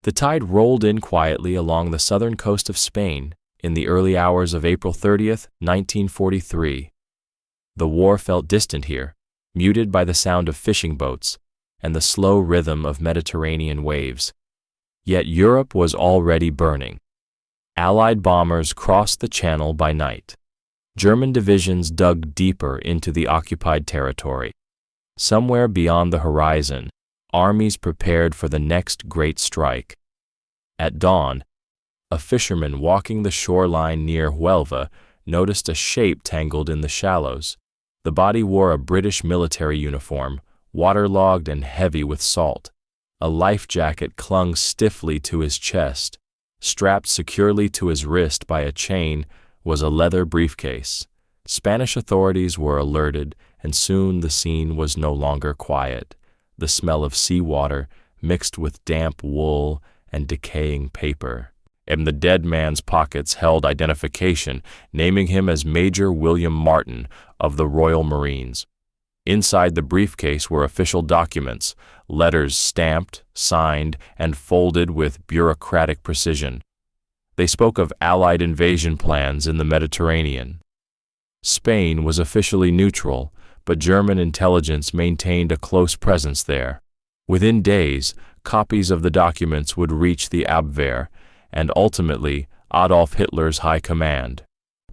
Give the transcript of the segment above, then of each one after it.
The tide rolled in quietly along the southern coast of Spain in the early hours of April 30th, 1943. The war felt distant here, muted by the sound of fishing boats and the slow rhythm of Mediterranean waves. Yet Europe was already burning. Allied bombers crossed the Channel by night. German divisions dug deeper into the occupied territory. Somewhere beyond the horizon, armies prepared for the next great strike. At dawn, a fisherman walking the shoreline near Huelva noticed a shape tangled in the shallows. The body wore a British military uniform, waterlogged and heavy with salt. A life jacket clung stiffly to his chest. Strapped securely to his wrist by a chain was a leather briefcase. Spanish authorities were alerted, and soon the scene was no longer quiet. The smell of seawater mixed with damp wool and decaying paper. In the dead man's pockets held identification, naming him as Major William Martin of the Royal Marines. Inside the briefcase were official documents, letters stamped, signed, and folded with bureaucratic precision. They spoke of Allied invasion plans in the Mediterranean. Spain was officially neutral, but German intelligence maintained a close presence there. Within days, copies of the documents would reach the Abwehr, and ultimately Adolf Hitler's high command.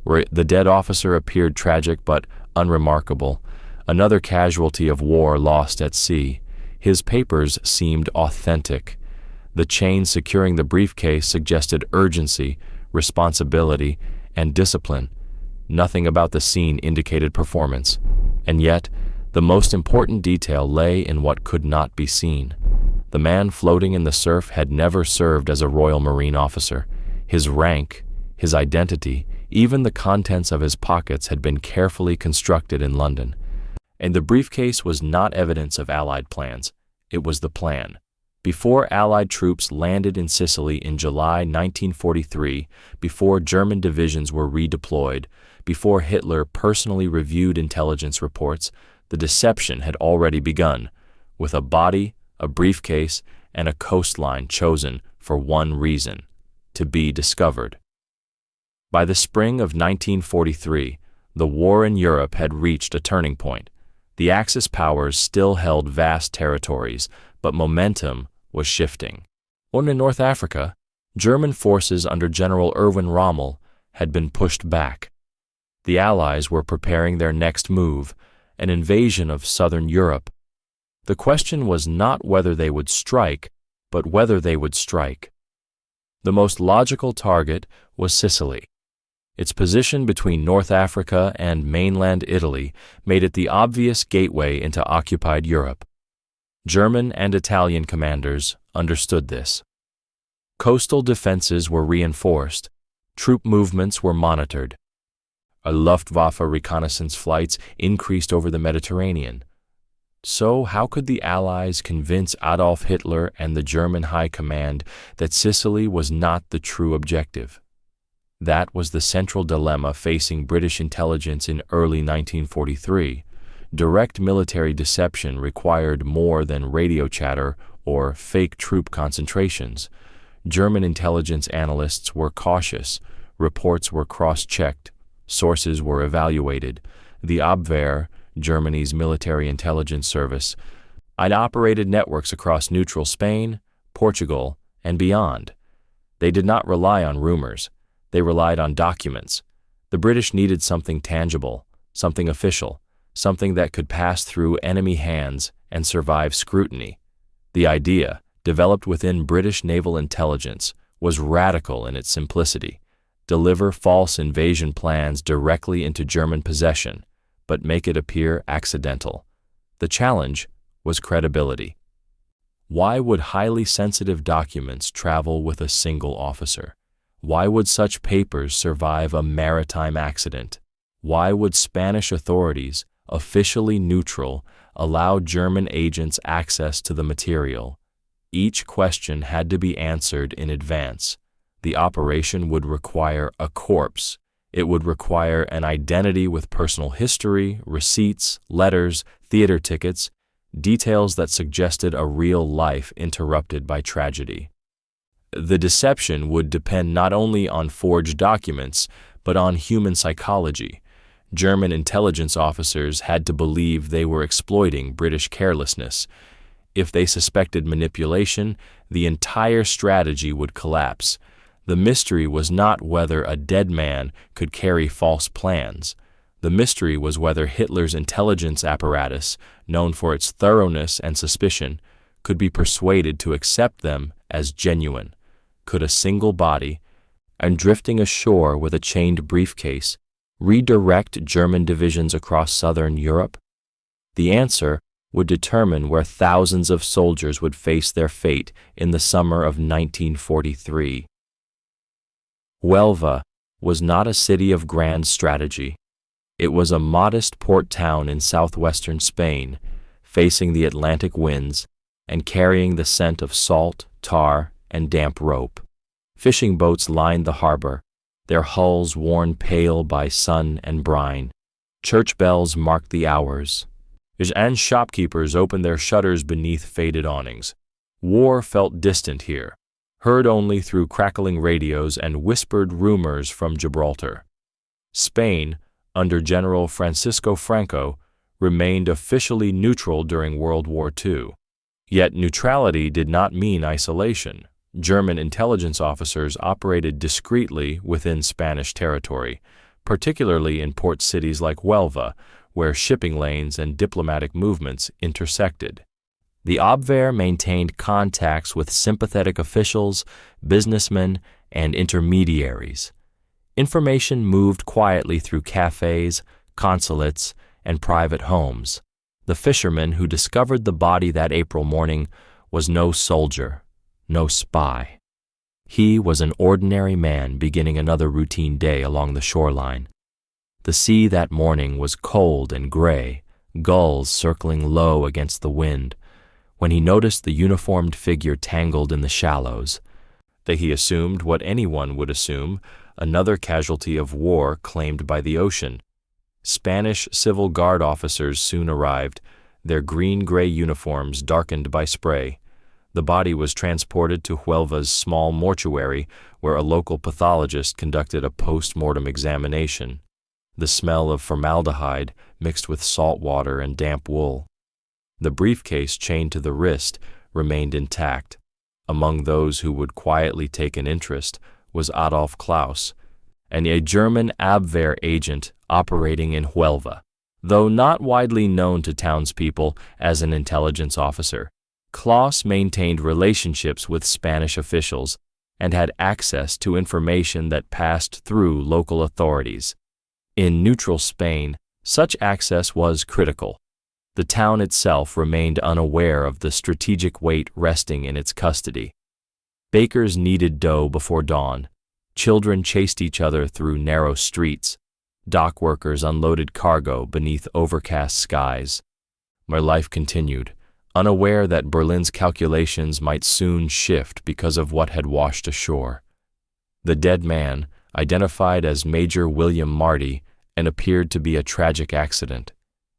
Where the dead officer appeared tragic but unremarkable, another casualty of war lost at sea. His papers seemed authentic. The chain securing the briefcase suggested urgency, responsibility, and discipline. Nothing about the scene indicated performance, and yet the most important detail lay in what could not be seen. The man floating in the surf had never served as a Royal Marine officer. His rank, his identity, even the contents of his pockets had been carefully constructed in London. And the briefcase was not evidence of Allied plans. It was the plan. Before Allied troops landed in Sicily in July 1943, before German divisions were redeployed, before Hitler personally reviewed intelligence reports, the deception had already begun, with a body, a briefcase, and a coastline chosen for one reason: to be discovered. By the spring of 1943, the war in Europe had reached a turning point. The Axis powers still held vast territories, but momentum was shifting. In North Africa, German forces under General Erwin Rommel had been pushed back. The Allies were preparing their next move, an invasion of southern Europe. The question was not whether they would strike, but whether they would strike. The most logical target was Sicily. Its position between North Africa and mainland Italy made it the obvious gateway into occupied Europe. German and Italian commanders understood this. Coastal defenses were reinforced. Troop movements were monitored. Luftwaffe reconnaissance flights increased over the Mediterranean. So how could the Allies convince Adolf Hitler and the German High Command that Sicily was not the true objective? That was the central dilemma facing British intelligence in early 1943. Direct military deception required more than radio chatter or fake troop concentrations. German intelligence analysts were cautious. Reports were cross-checked. Sources were evaluated. The Abwehr, Germany's military intelligence service, had operated networks across neutral Spain, Portugal, and beyond. They did not rely on rumors. They relied on documents. The British needed something tangible, something official, something that could pass through enemy hands and survive scrutiny. The idea, developed within British naval intelligence, was radical in its simplicity: deliver false invasion plans directly into German possession, but make it appear accidental. The challenge was credibility. Why would highly sensitive documents travel with a single officer? Why would such papers survive a maritime accident? Why would Spanish authorities, officially neutral, allow German agents access to the material? Each question had to be answered in advance. The operation would require a corpse. It would require an identity with personal history, receipts, letters, theater tickets, details that suggested a real life interrupted by tragedy. The deception would depend not only on forged documents, but on human psychology. German intelligence officers had to believe they were exploiting British carelessness. If they suspected manipulation, the entire strategy would collapse. The mystery was not whether a dead man could carry false plans. The mystery was whether Hitler's intelligence apparatus, known for its thoroughness and suspicion, could be persuaded to accept them as genuine. Could a single body, and drifting ashore with a chained briefcase, redirect German divisions across southern Europe? The answer would determine where thousands of soldiers would face their fate in the summer of 1943. Huelva was not a city of grand strategy. It was a modest port town in southwestern Spain, facing the Atlantic winds and carrying the scent of salt, tar, and damp rope. Fishing boats lined the harbor, their hulls worn pale by sun and brine. Church bells marked the hours, and shopkeepers opened their shutters beneath faded awnings. War felt distant here, heard only through crackling radios and whispered rumors from Gibraltar. Spain, under General Francisco Franco, remained officially neutral during World War II. Yet neutrality did not mean isolation. German intelligence officers operated discreetly within Spanish territory, particularly in port cities like Huelva, where shipping lanes and diplomatic movements intersected. The Abwehr maintained contacts with sympathetic officials, businessmen, and intermediaries. Information moved quietly through cafes, consulates, and private homes. The fisherman who discovered the body that April morning was no soldier, no spy. He was an ordinary man beginning another routine day along the shoreline. The sea that morning was cold and gray, gulls circling low against the wind, when he noticed the uniformed figure tangled in the shallows. That he assumed what anyone would assume, another casualty of war claimed by the ocean. Spanish Civil Guard officers soon arrived, their green-gray uniforms darkened by spray. The body was transported to Huelva's small mortuary, where a local pathologist conducted a post-mortem examination. The smell of formaldehyde mixed with salt water and damp wool. The briefcase chained to the wrist remained intact. Among those who would quietly take an interest was Adolf Klaus, and a German Abwehr agent operating in Huelva. Though not widely known to townspeople as an intelligence officer, Klaus maintained relationships with Spanish officials and had access to information that passed through local authorities. In neutral Spain, such access was critical. The town itself remained unaware of the strategic weight resting in its custody. Bakers kneaded dough before dawn. Children chased each other through narrow streets. Dock workers unloaded cargo beneath overcast skies. My life continued, unaware that Berlin's calculations might soon shift because of what had washed ashore. The dead man, identified as Major William Marty, and appeared to be a tragic accident.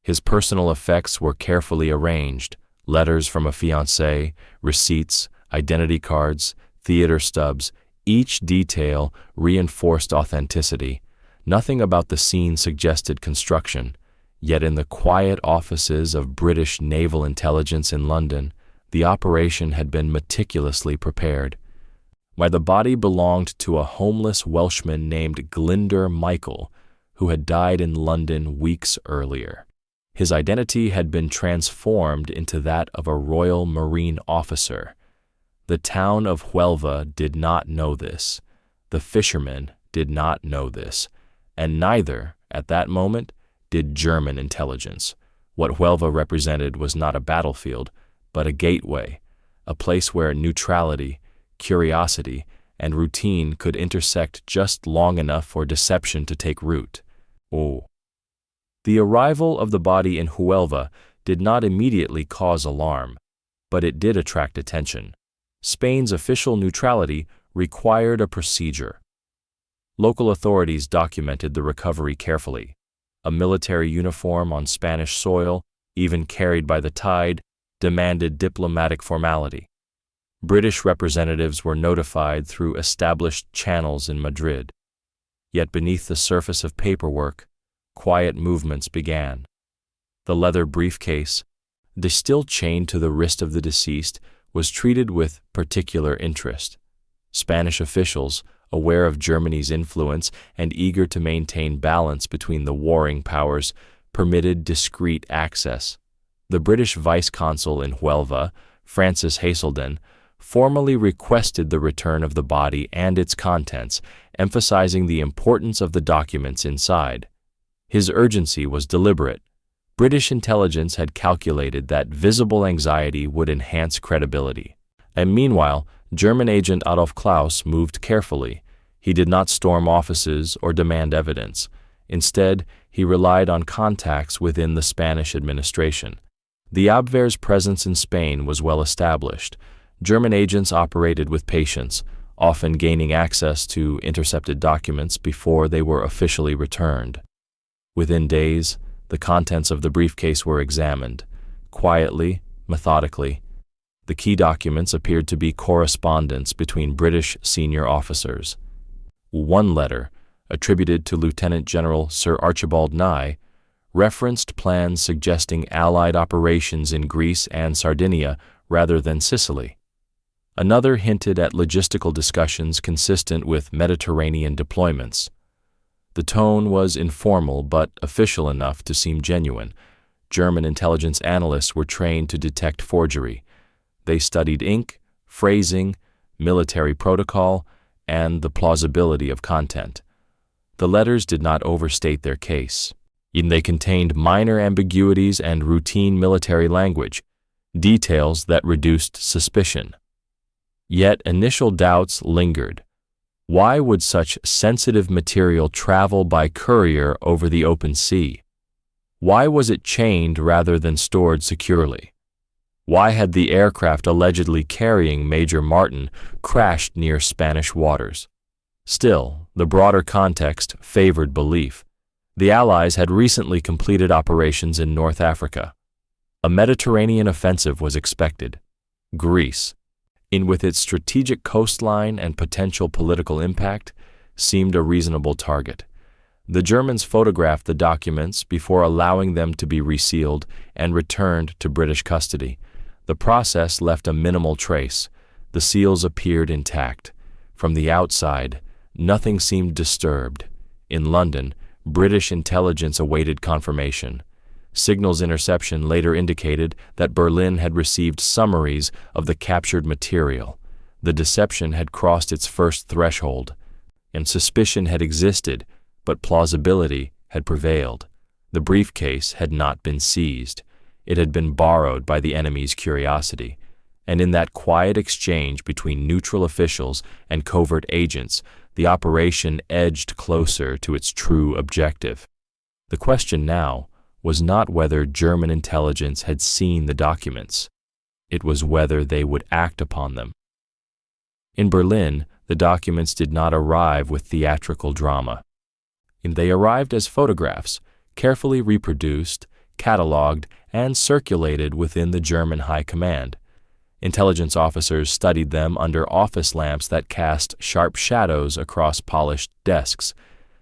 His personal effects were carefully arranged: letters from a fiancée, receipts, identity cards, theater stubs. Each detail reinforced authenticity. Nothing about the scene suggested construction. Yet in the quiet offices of British naval intelligence in London, the operation had been meticulously prepared. Why, the body belonged to a homeless Welshman named Glyndwr Michael, who had died in London weeks earlier. His identity had been transformed into that of a Royal Marine officer. The town of Huelva did not know this. The fishermen did not know this. And neither, at that moment, did German intelligence. What Huelva represented was not a battlefield, but a gateway, a place where neutrality, curiosity, and routine could intersect just long enough for deception to take root. Oh. The arrival of the body in Huelva did not immediately cause alarm, but it did attract attention. Spain's official neutrality required a procedure. Local authorities documented the recovery carefully. A military uniform on Spanish soil, even carried by the tide, demanded diplomatic formality. British representatives were notified through established channels in Madrid. Yet beneath the surface of paperwork, quiet movements began. The leather briefcase, still chained to the wrist of the deceased, was treated with particular interest. Spanish officials, aware of Germany's influence and eager to maintain balance between the warring powers, permitted discreet access. The British vice-consul in Huelva, Francis Haselden, formally requested the return of the body and its contents, emphasizing the importance of the documents inside. His urgency was deliberate. British intelligence had calculated that visible anxiety would enhance credibility. And meanwhile, German agent Adolf Klaus moved carefully. He did not storm offices or demand evidence. Instead, he relied on contacts within the Spanish administration. The Abwehr's presence in Spain was well established. German agents operated with patience, often gaining access to intercepted documents before they were officially returned. Within days, the contents of the briefcase were examined. Quietly, methodically, the key documents appeared to be correspondence between British senior officers. One letter, attributed to Lieutenant General Sir Archibald Nye, referenced plans suggesting Allied operations in Greece and Sardinia rather than Sicily. Another hinted at logistical discussions consistent with Mediterranean deployments. The tone was informal but official enough to seem genuine. German intelligence analysts were trained to detect forgery. They studied ink, phrasing, military protocol, and the plausibility of content. The letters did not overstate their case. They contained minor ambiguities and routine military language, details that reduced suspicion. Yet initial doubts lingered. Why would such sensitive material travel by courier over the open sea? Why was it chained rather than stored securely? Why had the aircraft allegedly carrying Major Martin crashed near Spanish waters? Still, the broader context favored belief. The Allies had recently completed operations in North Africa. A Mediterranean offensive was expected. Greece, with its strategic coastline and potential political impact, seemed a reasonable target. The Germans photographed the documents before allowing them to be resealed and returned to British custody. The process left a minimal trace. The seals appeared intact. From the outside, nothing seemed disturbed. In London, British intelligence awaited confirmation. Signals interception later indicated that Berlin had received summaries of the captured material. The deception had crossed its first threshold, and suspicion had existed, but plausibility had prevailed. The briefcase had not been seized. It had been borrowed by the enemy's curiosity, and in that quiet exchange between neutral officials and covert agents, the operation edged closer to its true objective. The question now was not whether German intelligence had seen the documents. It was whether they would act upon them. In Berlin, the documents did not arrive with theatrical drama. They arrived as photographs, carefully reproduced, catalogued, and circulated within the German High Command. Intelligence officers studied them under office lamps that cast sharp shadows across polished desks.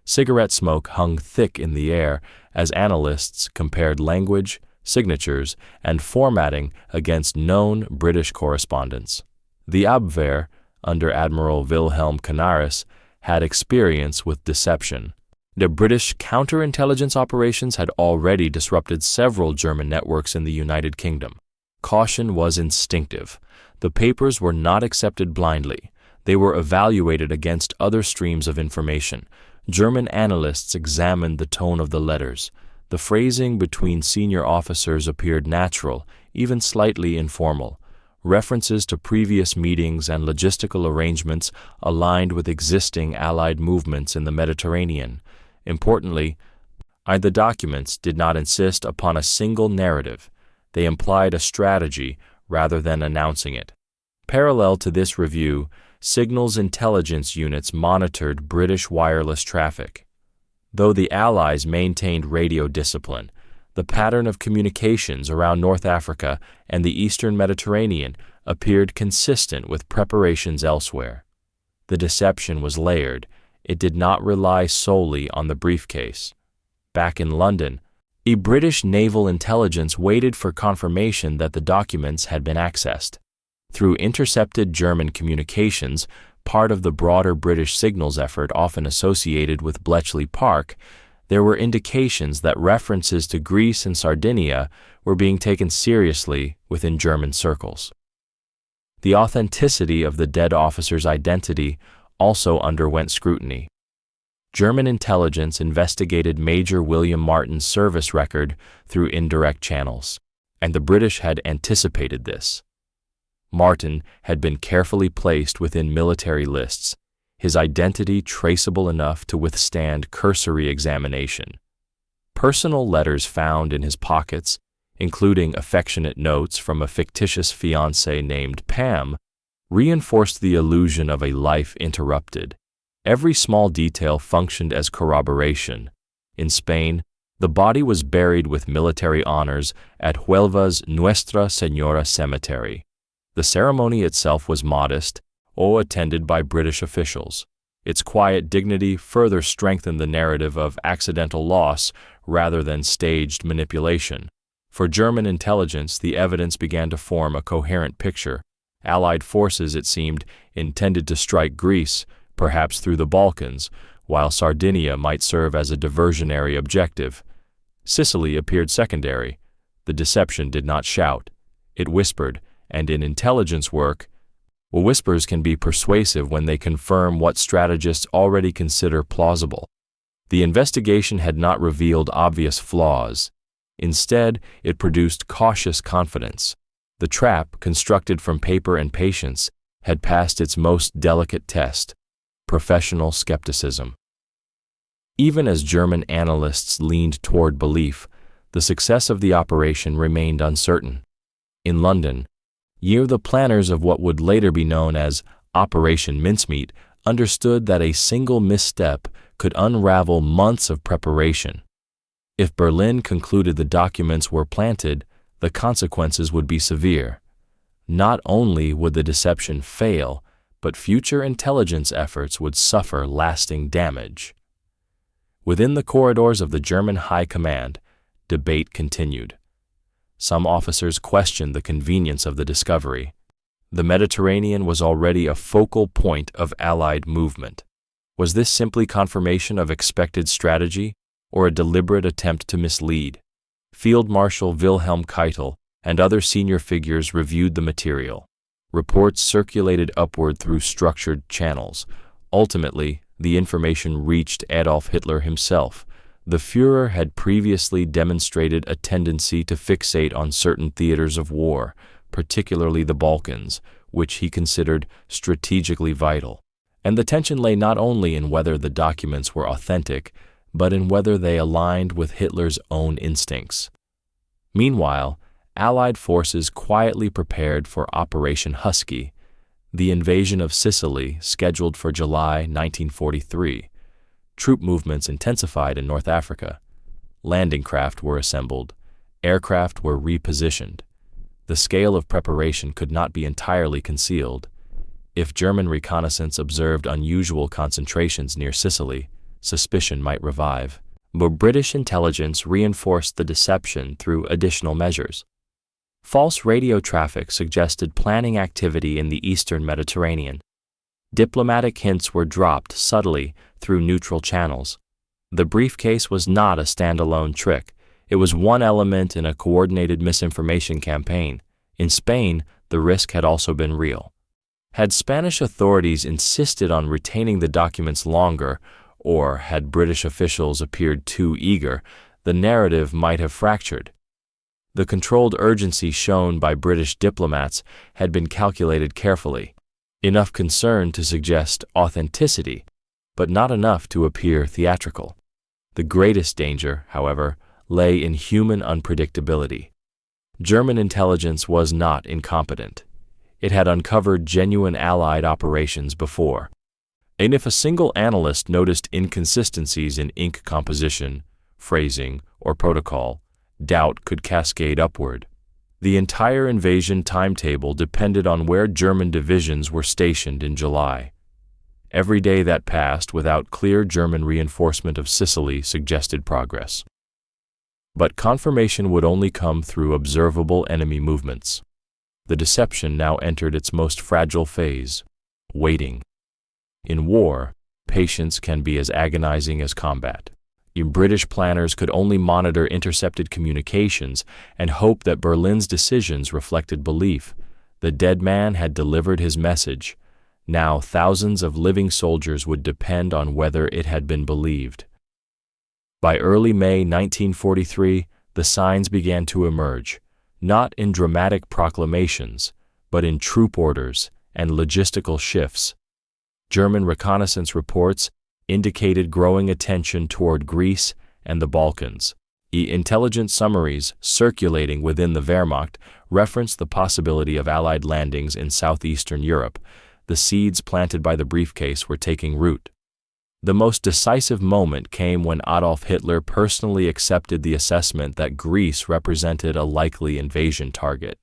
Cigarette smoke hung thick in the air as analysts compared language, signatures, and formatting against known British correspondence. The Abwehr, under Admiral Wilhelm Canaris, had experience with deception. The British counterintelligence operations had already disrupted several German networks in the United Kingdom. Caution was instinctive. The papers were not accepted blindly. They were evaluated against other streams of information. German analysts examined the tone of the letters. The phrasing between senior officers appeared natural, even slightly informal. References to previous meetings and logistical arrangements aligned with existing Allied movements in the Mediterranean. Importantly, the documents did not insist upon a single narrative. They implied a strategy rather than announcing it. Parallel to this review, signals intelligence units monitored British wireless traffic. Though the Allies maintained radio discipline, the pattern of communications around North Africa and the Eastern Mediterranean appeared consistent with preparations elsewhere. The deception was layered. It did not rely solely on the briefcase. Back in London, a British naval intelligence waited for confirmation that the documents had been accessed. Through intercepted German communications, part of the broader British signals effort often associated with Bletchley Park, there were indications that references to Greece and Sardinia were being taken seriously within German circles. The authenticity of the dead officer's identity also underwent scrutiny. German intelligence investigated Major William Martin's service record through indirect channels, and the British had anticipated this. Martin had been carefully placed within military lists, his identity traceable enough to withstand cursory examination. Personal letters found in his pockets, including affectionate notes from a fictitious fiancée named Pam, reinforced the illusion of a life interrupted. Every small detail functioned as corroboration. In Spain, the body was buried with military honors at Huelva's Nuestra Señora Cemetery. The ceremony itself was modest, attended by British officials. Its quiet dignity further strengthened the narrative of accidental loss rather than staged manipulation. For German intelligence, the evidence began to form a coherent picture. Allied forces, it seemed, intended to strike Greece, perhaps through the Balkans, while Sardinia might serve as a diversionary objective. Sicily appeared secondary. The deception did not shout. It whispered, and in intelligence work, whispers can be persuasive when they confirm what strategists already consider plausible. The investigation had not revealed obvious flaws. Instead, it produced cautious confidence. The trap, constructed from paper and patience, had passed its most delicate test: professional skepticism. Even as German analysts leaned toward belief, the success of the operation remained uncertain. In London, the planners of what would later be known as Operation Mincemeat understood that a single misstep could unravel months of preparation. If Berlin concluded the documents were planted, the consequences would be severe. Not only would the deception fail, but future intelligence efforts would suffer lasting damage. Within the corridors of the German High Command, debate continued. Some officers questioned the convenience of the discovery. The Mediterranean was already a focal point of Allied movement. Was this simply confirmation of expected strategy, or a deliberate attempt to mislead? Field Marshal Wilhelm Keitel and other senior figures reviewed the material. Reports circulated upward through structured channels. Ultimately, the information reached Adolf Hitler himself. The Führer had previously demonstrated a tendency to fixate on certain theaters of war, particularly the Balkans, which he considered strategically vital. And the tension lay not only in whether the documents were authentic, but in whether they aligned with Hitler's own instincts. Meanwhile, Allied forces quietly prepared for Operation Husky, the invasion of Sicily scheduled for July 1943. Troop movements intensified in North Africa. Landing craft were assembled. Aircraft were repositioned. The scale of preparation could not be entirely concealed. If German reconnaissance observed unusual concentrations near Sicily, suspicion might revive. But British intelligence reinforced the deception through additional measures. False radio traffic suggested planning activity in the eastern Mediterranean. Diplomatic hints were dropped subtly through neutral channels. The briefcase was not a standalone trick. It was one element in a coordinated misinformation campaign. In Spain, the risk had also been real. Had Spanish authorities insisted on retaining the documents longer, or had British officials appeared too eager, the narrative might have fractured. The controlled urgency shown by British diplomats had been calculated carefully. Enough concern to suggest authenticity, but not enough to appear theatrical. The greatest danger, however, lay in human unpredictability. German intelligence was not incompetent. It had uncovered genuine Allied operations before. And if a single analyst noticed inconsistencies in ink composition, phrasing, or protocol, doubt could cascade upward. The entire invasion timetable depended on where German divisions were stationed in July. Every day that passed without clear German reinforcement of Sicily suggested progress. But confirmation would only come through observable enemy movements. The deception now entered its most fragile phase, waiting. In war, patience can be as agonizing as combat. British planners could only monitor intercepted communications and hope that Berlin's decisions reflected belief. The dead man had delivered his message. Now thousands of living soldiers would depend on whether it had been believed. By early May 1943, the signs began to emerge, not in dramatic proclamations, but in troop orders and logistical shifts. German reconnaissance reports indicated growing attention toward Greece and the Balkans. Intelligence summaries circulating within the Wehrmacht referenced the possibility of Allied landings in southeastern Europe. The seeds planted by the Briefcase were taking root. The most decisive moment came when Adolf Hitler personally accepted the assessment that Greece represented a likely invasion target.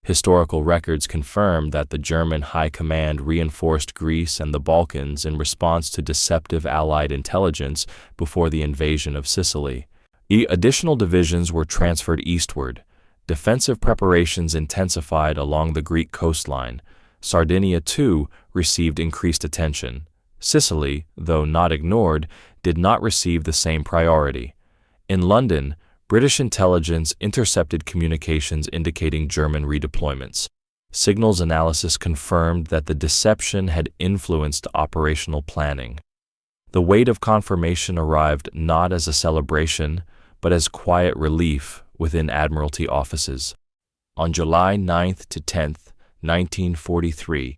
Historical records confirmed that the German High Command reinforced Greece and the Balkans in response to deceptive Allied intelligence before the invasion of Sicily. Additional divisions were transferred eastward. Defensive preparations intensified along the Greek coastline. Sardinia, too, received increased attention. Sicily, though not ignored, did not receive the same priority. In London, British intelligence intercepted communications indicating German redeployments. Signals analysis confirmed that the deception had influenced operational planning. The weight of confirmation arrived not as a celebration, but as quiet relief within Admiralty offices. On July 9th to 10th, 1943,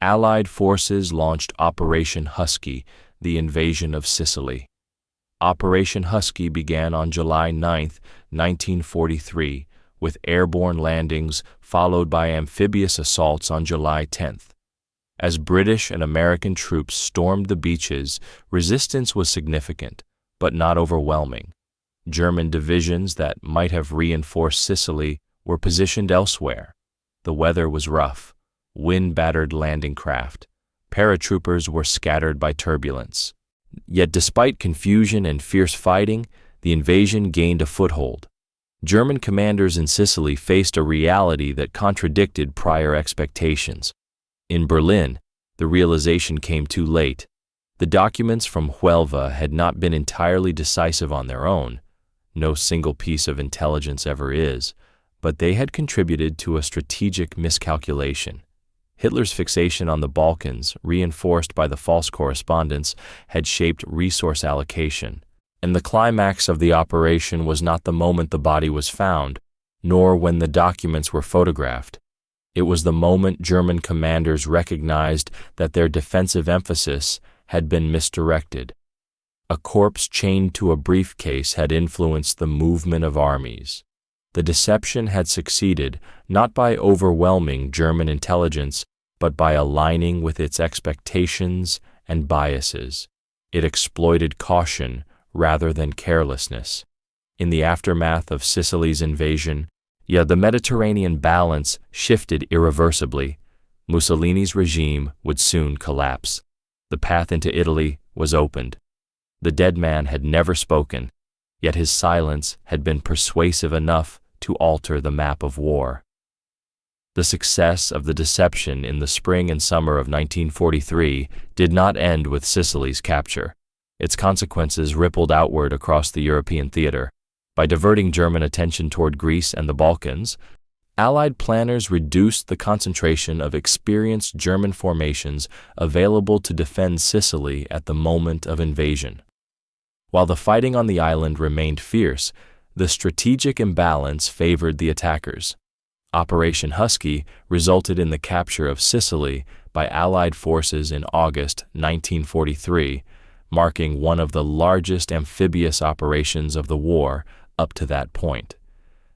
Allied forces launched Operation Husky, the invasion of Sicily. Operation Husky began on July 9, 1943, with airborne landings followed by amphibious assaults on July 10th. As British and American troops stormed the beaches, resistance was significant, but not overwhelming. German divisions that might have reinforced Sicily were positioned elsewhere. The weather was rough, wind-battered landing craft. Paratroopers were scattered by turbulence. Yet despite confusion and fierce fighting, the invasion gained a foothold. German commanders in Sicily faced a reality that contradicted prior expectations. In Berlin, the realization came too late. The documents from Huelva had not been entirely decisive on their own. No single piece of intelligence ever is, but they had contributed to a strategic miscalculation. Hitler's fixation on the Balkans, reinforced by the false correspondence, had shaped resource allocation. And the climax of the operation was not the moment the body was found, nor when the documents were photographed. It was the moment German commanders recognized that their defensive emphasis had been misdirected. A corpse chained to a briefcase had influenced the movement of armies. The deception had succeeded not by overwhelming German intelligence, but by aligning with its expectations and biases. It exploited caution rather than carelessness. In the aftermath of Sicily's invasion, the Mediterranean balance shifted irreversibly. Mussolini's regime would soon collapse. The path into Italy was opened. The dead man had never spoken, yet his silence had been persuasive enough to alter the map of war. The success of the deception in the spring and summer of 1943 did not end with Sicily's capture. Its consequences rippled outward across the European theater. By diverting German attention toward Greece and the Balkans, Allied planners reduced the concentration of experienced German formations available to defend Sicily at the moment of invasion. While the fighting on the island remained fierce, the strategic imbalance favored the attackers. Operation Husky resulted in the capture of Sicily by Allied forces in August 1943, marking one of the largest amphibious operations of the war up to that point.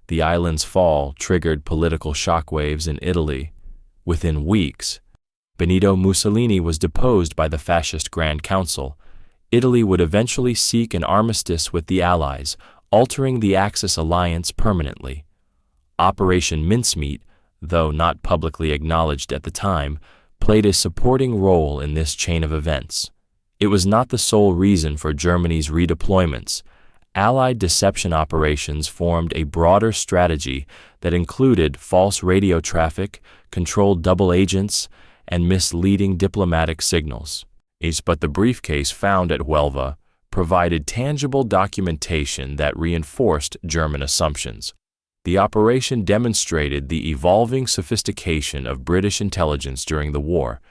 The island's fall triggered political shockwaves in Italy. Within weeks, Benito Mussolini was deposed by the fascist Grand Council. Italy would eventually seek an armistice with the Allies, altering the Axis alliance permanently. Operation Mincemeat, though not publicly acknowledged at the time, played a supporting role in this chain of events. It was not the sole reason for Germany's redeployments. Allied deception operations formed a broader strategy that included false radio traffic, controlled double agents, and misleading diplomatic signals. But the briefcase found at Huelva provided tangible documentation that reinforced German assumptions. The operation demonstrated the evolving sophistication of British intelligence during the war.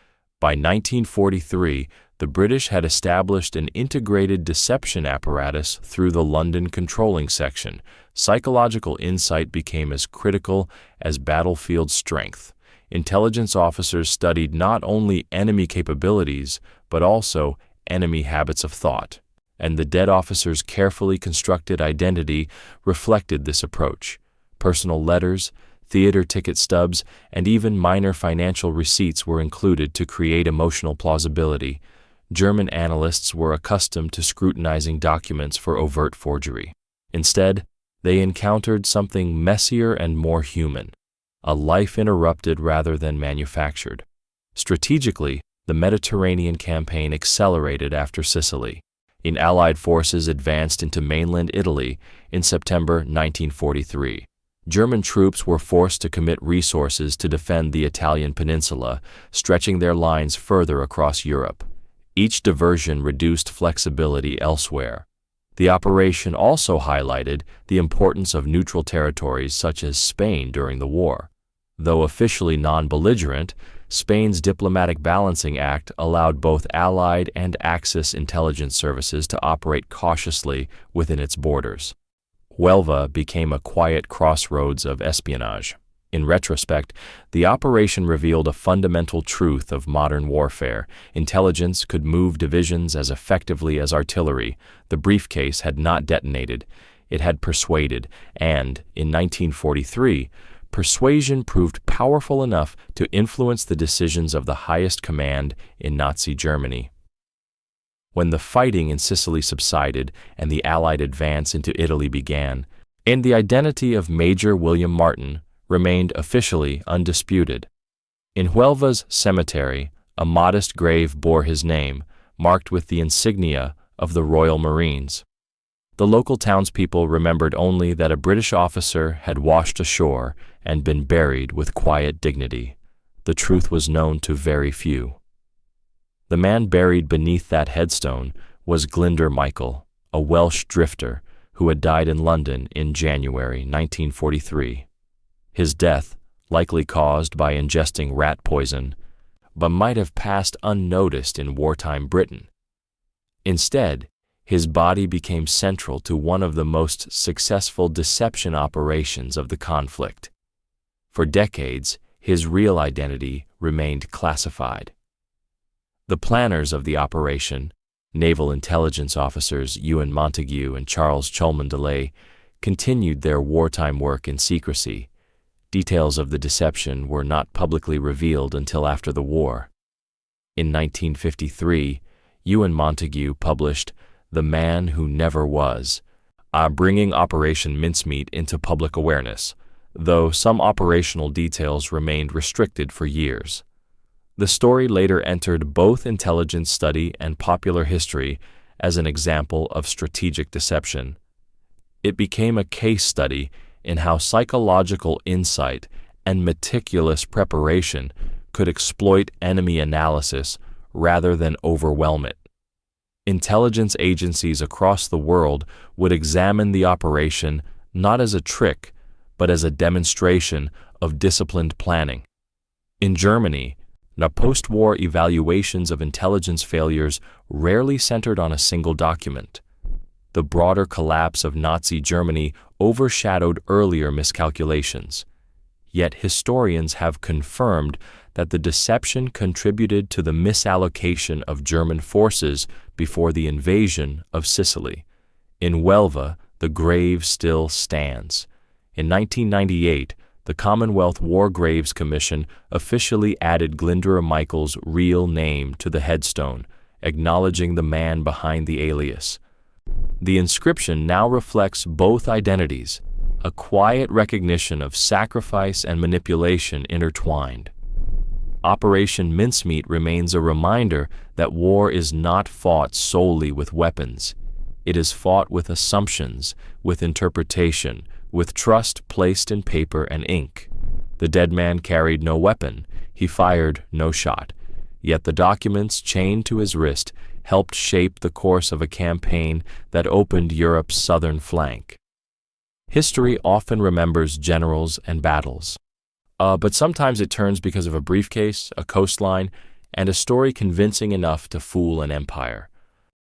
By 1943, the British had established an integrated deception apparatus through the London controlling section. Psychological insight became as critical as battlefield strength. Intelligence officers studied not only enemy capabilities, but also enemy habits of thought, and the dead officer's carefully constructed identity reflected this approach. Personal letters, theater ticket stubs, and even minor financial receipts were included to create emotional plausibility. German analysts were accustomed to scrutinizing documents for overt forgery. Instead, they encountered something messier and more human, a life interrupted rather than manufactured. Strategically, the Mediterranean campaign accelerated after Sicily. Allied forces advanced into mainland Italy in September 1943. German troops were forced to commit resources to defend the Italian peninsula, stretching their lines further across Europe. Each diversion reduced flexibility elsewhere. The operation also highlighted the importance of neutral territories such as Spain during the war. Though officially non-belligerent, Spain's diplomatic balancing act allowed both Allied and Axis intelligence services to operate cautiously within its borders. Huelva became a quiet crossroads of espionage. In retrospect, the operation revealed a fundamental truth of modern warfare. Intelligence could move divisions as effectively as artillery. The briefcase had not detonated. It had persuaded, and, in 1943, persuasion proved powerful enough to influence the decisions of the highest command in Nazi Germany. When the fighting in Sicily subsided and the Allied advance into Italy began, and the identity of Major William Martin remained officially undisputed. In Huelva's cemetery, a modest grave bore his name, marked with the insignia of the Royal Marines. The local townspeople remembered only that a British officer had washed ashore and been buried with quiet dignity. The truth was known to very few. The man buried beneath that headstone was Glyndŵr Michael, a Welsh drifter who had died in London in January 1943. His death, likely caused by ingesting rat poison, but might have passed unnoticed in wartime Britain. Instead, his body became central to one of the most successful deception operations of the conflict. For decades, his real identity remained classified. The planners of the operation, naval intelligence officers Ewan Montague and Charles Cholmondeley, continued their wartime work in secrecy. Details of the deception were not publicly revealed until after the war. In 1953, Ewan Montague published The Man Who Never Was, bringing Operation Mincemeat into public awareness, though some operational details remained restricted for years. The story later entered both intelligence study and popular history as an example of strategic deception. It became a case study in how psychological insight and meticulous preparation could exploit enemy analysis rather than overwhelm it. Intelligence agencies across the world would examine the operation not as a trick, but as a demonstration of disciplined planning. In Germany, the post-war evaluations of intelligence failures rarely centered on a single document. The broader collapse of Nazi Germany overshadowed earlier miscalculations. Yet historians have confirmed that the deception contributed to the misallocation of German forces before the invasion of Sicily. In Huelva, the grave still stands. In 1998, the Commonwealth War Graves Commission officially added Glyndŵr Michael's real name to the headstone, acknowledging the man behind the alias. The inscription now reflects both identities, a quiet recognition of sacrifice and manipulation intertwined. Operation Mincemeat remains a reminder that war is not fought solely with weapons. It is fought with assumptions, with interpretation, with trust placed in paper and ink. The dead man carried no weapon, he fired no shot, yet the documents chained to his wrist helped shape the course of a campaign that opened Europe's southern flank. History often remembers generals and battles. But sometimes it turns because of a briefcase, a coastline, and a story convincing enough to fool an empire.